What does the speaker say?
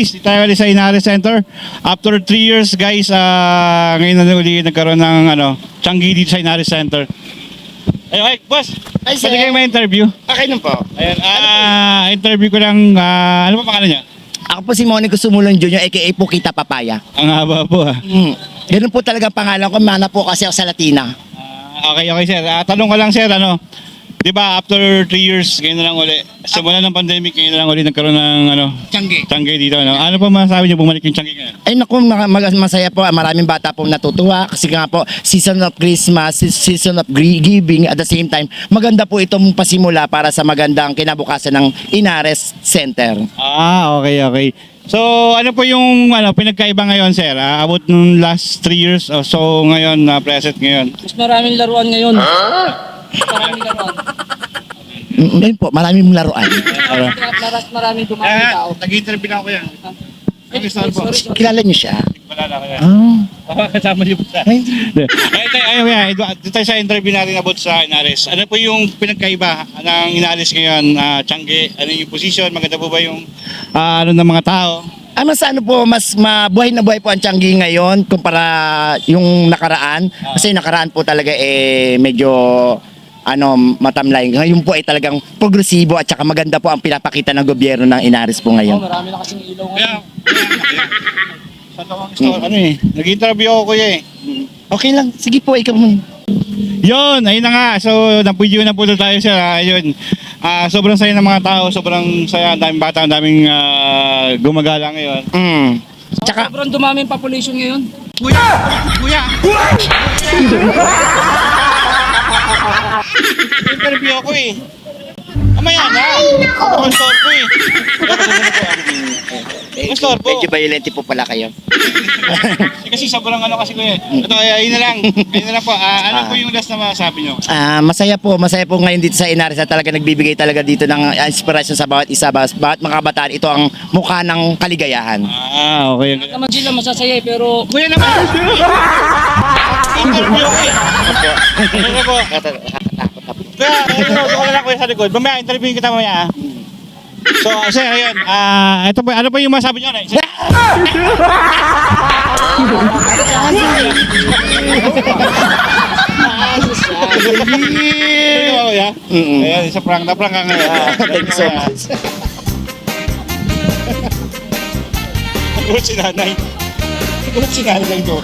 guys, tayo ulit sa Inares Center. After 3 years guys, ngayon na ulit nagkaroon ng Changi dito sa Inares Center. Ayun, boss, Ay, sir. pwede kayo may interview? Okay nun po. Ayun, interview ko lang, ano pa pangalan niya? Ako po si Monico Sumulong Jr. aka Pukita Papaya. Ang haba po ha. Ganun po talaga ang pangalan ko. Mana po kasi ako sa Latina. Okay sir, tanong ko lang sir, di ba after 3 years, ngayon na lang uli, simula ng pandemic, ngayon na lang uli nagkaroon ng Changi dito. Ano pa masasabi niyo bumalik yung Changi ngayon? Ay naku, masaya po. Maraming bata po natutuwa. Kasi nga po, season of Christmas, season of giving. At the same time, maganda po itong pasimula para sa magandang kinabukasan ng Inares Center. Okay. So, ano po yung pinagkaiba ngayon, sir? About nung last 3 years o so ngayon, present ngayon. Mas maraming laruan ngayon. Maraming laruan. Ngayon po, maraming laruan. Maraming dumaming tao. Nag-interview na ako yan. Sorry. Kilala niyo siya? Malala ko yan. Ah. Kasama niyo po sa... Ay, Dito tayo sa interview natin about sa Inares. Ano po yung pinagkaiba ng Inares ngayon, Changi? Ano yung position? Maganda po ba yung ng mga tao? mas mas mabuhay na buhay po ang Changi ngayon kumpara yung nakaraan. Kasi nakaraan po talaga medyo matamlay. Ngayon po ay talagang progresibo at saka maganda po ang pinapakita ng gobyerno ng Inares po ngayon. Marami na kasing ilaw ngayon. Nag-interview ako kuya eh. Okay lang. Sige po, ikaw mo. Yun, ayun na nga. So, napidyo na po tayo sir. Ayun. Sobrang saya ng mga tao, sobrang saya, ang daming bata, ang daming gumagala ngayon. Tsaka sobrang dumaming population ngayon. Kuya! Interview ako eh. Mamaya na. Pastor po eh. Pastor po. Medyo violent po pala kayo. Kasi sobrang kasi kuya. Ito, ayun na lang. Ayun na lang po. Ano po yung last na masabi nyo? Masaya po ngayon dito sa Inares na talaga nagbibigay talaga dito ng inspiration sa bawat isa, bawat mga kabataan. Ito ang mukha ng kaligayahan. Okay. Naman sila masasaya pero Kuya naman! Interview ko eh. Ano po? Kuya, ito ko na lang kuya sa likod. Mamaya, interviewin kita mamaya. So, sir, ayun. Ito po, ano po yung masabi nyo? Sir? Ito ba kuya? Ayan, isa prank na prank ka ngayon. Thank you so much. Nagulat si nanay. Nagulat si nanay ko.